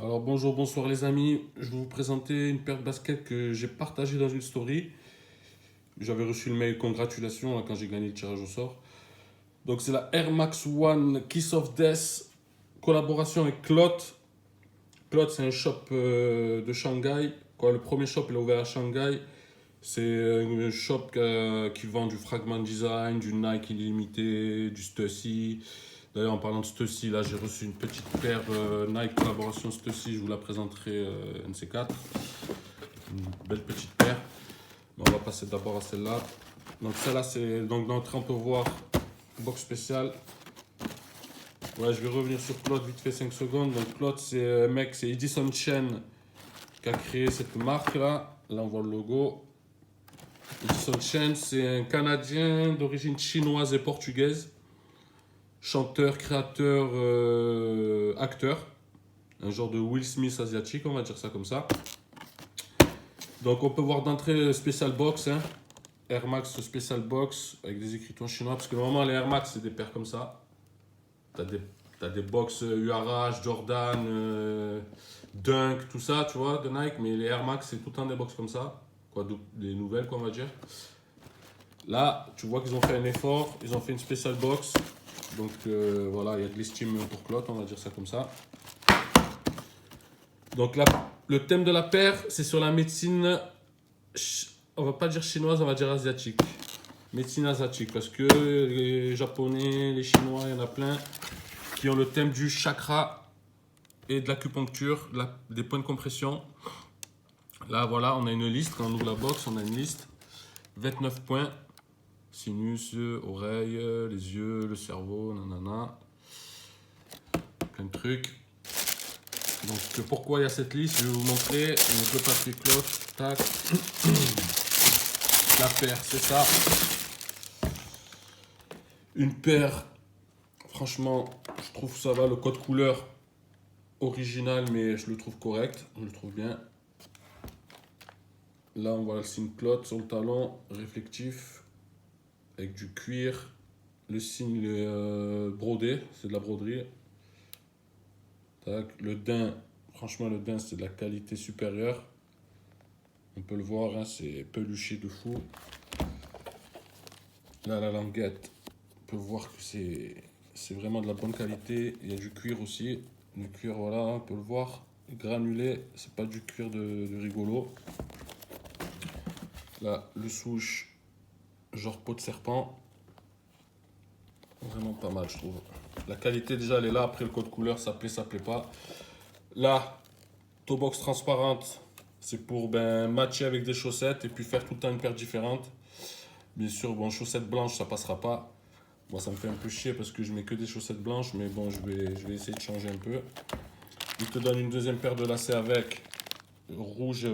Alors bonjour, bonsoir les amis. Je vais vous présenter une paire de baskets que j'ai partagée dans une story. J'avais reçu le mail congratulations là, quand j'ai gagné le tirage au sort. Donc c'est la Air Max One Kiss of Death, collaboration avec Clot. Clot c'est un shop de Shanghai. Quoi, le premier shop il est ouvert à Shanghai. C'est un shop qui vend du Fragment Design, du Nike Illimité, du Stussy. D'ailleurs, en parlant de Stussy, là j'ai reçu une petite paire Nike collaboration Stussy, je vous la présenterai un de ces quatre. Une belle petite paire. Mais on va passer d'abord à celle-là. Donc celle-là, c'est donc dans le on peut voir box spécial. Ouais, je vais revenir sur Claude vite fait 5 secondes. Donc Claude, c'est un mec, c'est Edison Chen qui a créé cette marque-là. Là, on voit le logo. Edison Chen, c'est un Canadien d'origine chinoise et portugaise. Chanteur, créateur, acteur. Un genre de Will Smith asiatique, on va dire ça comme ça. Donc on peut voir d'entrée Special Box, hein. Air Max Special Box avec des écritures chinois. Parce que normalement les Air Max c'est des paires comme ça. T'as des box URH, Jordan, Dunk, tout ça, tu vois, de Nike. Mais les Air Max c'est tout le temps des box comme ça. Quoi, des nouvelles, quoi, on va dire. Là, tu vois qu'ils ont fait un effort. Ils ont fait une Special Box. Donc voilà, il y a de l'estime pour Clot, on va dire ça comme ça. Donc là, le thème de la paire, c'est sur la médecine, on va pas dire chinoise, on va dire asiatique. Médecine asiatique, parce que les japonais, les chinois, il y en a plein qui ont le thème du chakra et de l'acupuncture, des points de compression. Là, voilà, on a une liste, quand on ouvre la box, on a une liste. 29 points, sinus, oreilles, les yeux, le cerveau, nanana. Plein de trucs. Donc pourquoi il y a cette liste, je vais vous montrer. Donc le papier cloth, tac. La paire, c'est ça. Une paire, franchement, je trouve ça va. Le code couleur original, mais je le trouve correct. Je le trouve bien. Là, on voit le signe cloth sur le talon, réflectif, avec du cuir. Le signe brodé, c'est de la broderie. Tac. Le daim, franchement, le daim, c'est de la qualité supérieure. On peut le voir, hein, c'est peluché de fou. Là, la languette, on peut voir que c'est vraiment de la bonne qualité. Il y a du cuir aussi. Du cuir, voilà, on peut le voir. Granulé, c'est pas du cuir de rigolo. Là, le souche, genre peau de serpent. Vraiment pas mal, je trouve. La qualité, déjà, elle est là. Après, le code couleur, ça plaît pas. Là, toe box transparente, c'est pour matcher avec des chaussettes et puis faire tout le temps une paire différente. Bien sûr, bon, chaussettes blanches, ça passera pas. Moi, ça me fait un peu chier parce que je mets que des chaussettes blanches, mais bon, je vais essayer de changer un peu. Il te donne une deuxième paire de lacets avec rouge,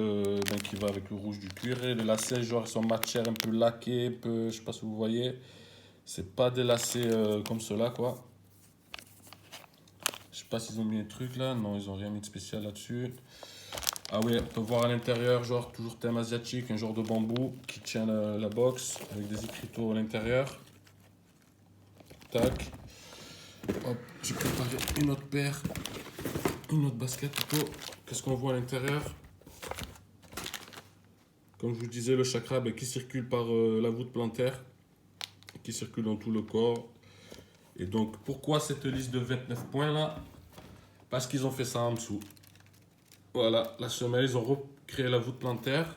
qui va avec le rouge du cuir. Et les lacets, genre, ils sont matière un peu laqués, un peu, je sais pas si vous voyez. C'est pas des lacets comme cela, quoi. Je sais pas s'ils ont mis un truc là. Non, ils ont rien mis de spécial là-dessus. Ah oui, on peut voir à l'intérieur, genre, toujours thème asiatique, un genre de bambou qui tient la box avec des écriteaux à l'intérieur. Tac. Hop, j'ai préparé une autre paire, une autre basket plutôt. Qu'est-ce qu'on voit à l'intérieur? Comme je vous disais, le chakra qui circule par la voûte plantaire, qui circule dans tout le corps. Et donc, pourquoi cette liste de 29 points là? Parce qu'ils ont fait ça en dessous. Voilà, la semelle, ils ont recréé la voûte plantaire.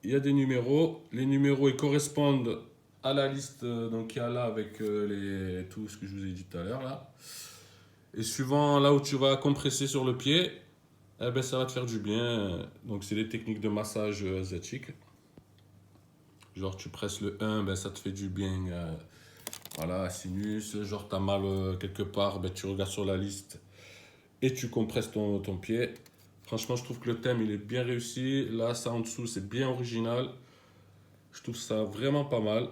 Il y a des numéros. Les numéros, ils correspondent à la liste qu'il y a là avec tout ce que je vous ai dit tout à l'heure là. Et suivant là où tu vas compresser sur le pied, eh ben, ça va te faire du bien. Donc, c'est des techniques de massage asiatique. Genre, tu presses le 1, ben, ça te fait du bien. Voilà, sinus. Genre, t'as mal quelque part, ben, tu regardes sur la liste et tu compresses ton pied. Franchement, je trouve que le thème, il est bien réussi. Là, ça en dessous, c'est bien original. Je trouve ça vraiment pas mal.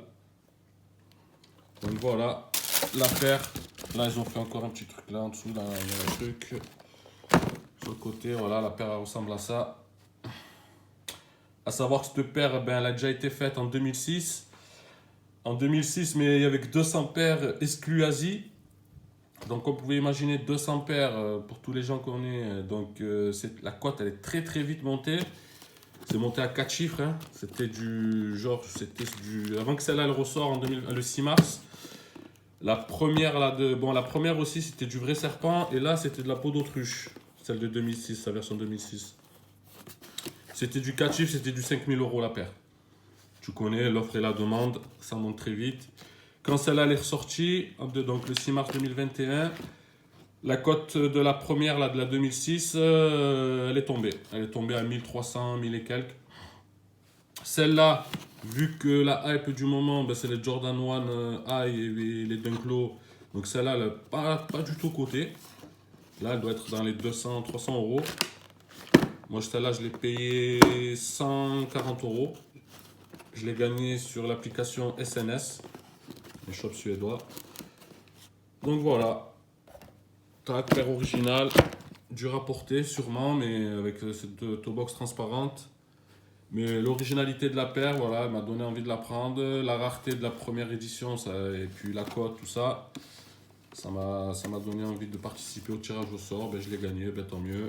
Donc, voilà, la paire. Là, ils ont fait encore un petit truc là en dessous. Là, il y a un truc. Sur le côté, voilà, la paire elle ressemble à ça. À savoir que cette paire, ben, elle a déjà été faite en 2006. En 2006, mais il y avait que 200 paires exclues Asie. Donc comme vous pouvez imaginer 200 paires pour tous les gens qu'on est. Donc la cote elle est très très vite montée. C'est monté à 4 chiffres. Hein. C'était du genre, avant que celle-là elle ressort le 6 mars. La première la première aussi c'était du vrai serpent et là c'était de la peau d'autruche. Celle de 2006, la version 2006. C'était du 4 chiffres, c'était du 5000 € la paire. Tu connais l'offre et la demande, ça monte très vite. Quand celle-là elle est ressortie, donc le 6 mars 2021, la cote de la première, là, de la 2006, elle est tombée. Elle est tombée à 1300, 1000 et quelques. Celle-là, vu que la hype du moment, ben, c'est les Jordan 1 High et les Dunk Low. Donc celle-là, elle n'est pas du tout cotée. Là, elle doit être dans les 200, 300 €. Moi, celle-là, je l'ai payé 140 €. Je l'ai gagné sur l'application SNS, les shops suédois. Donc voilà, tac, paire originale, dur à porter sûrement, mais avec cette toe box transparente. Mais l'originalité de la paire, voilà, m'a donné envie de la prendre. La rareté de la première édition, ça, et puis la cote, tout ça, ça m'a donné envie de participer au tirage au sort. Ben, je l'ai gagné, ben, tant mieux.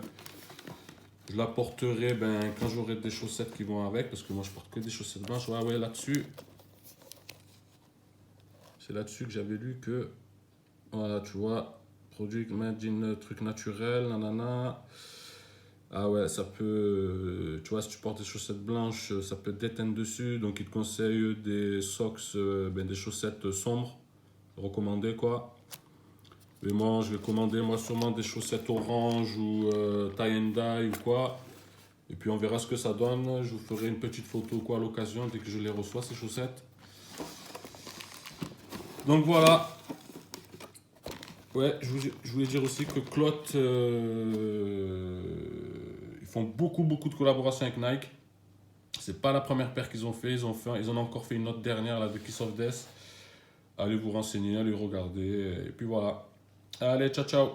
Je la porterai ben, quand j'aurai des chaussettes qui vont avec, parce que moi je porte que des chaussettes blanches. Ouais, ouais, là-dessus, c'est là-dessus que j'avais lu que, voilà, tu vois, produit made in truc naturel, nanana. Ah ouais, ça peut, tu vois, si tu portes des chaussettes blanches, ça peut déteindre dessus. Donc, ils te conseillent des socks, des chaussettes sombres, recommandées quoi. Mais moi, je vais commander moi sûrement des chaussettes orange ou tie and dye ou quoi. Et puis, on verra ce que ça donne. Je vous ferai une petite photo quoi à l'occasion dès que je les reçois, ces chaussettes. Donc voilà. Ouais, je voulais dire aussi que Clot, ils font beaucoup de collaborations avec Nike. C'est pas la première paire qu'ils ont fait. Ils en ont encore fait une autre dernière là, de Kiss of Death. Allez vous renseigner, allez regarder. Et puis voilà. Allez, ciao ciao.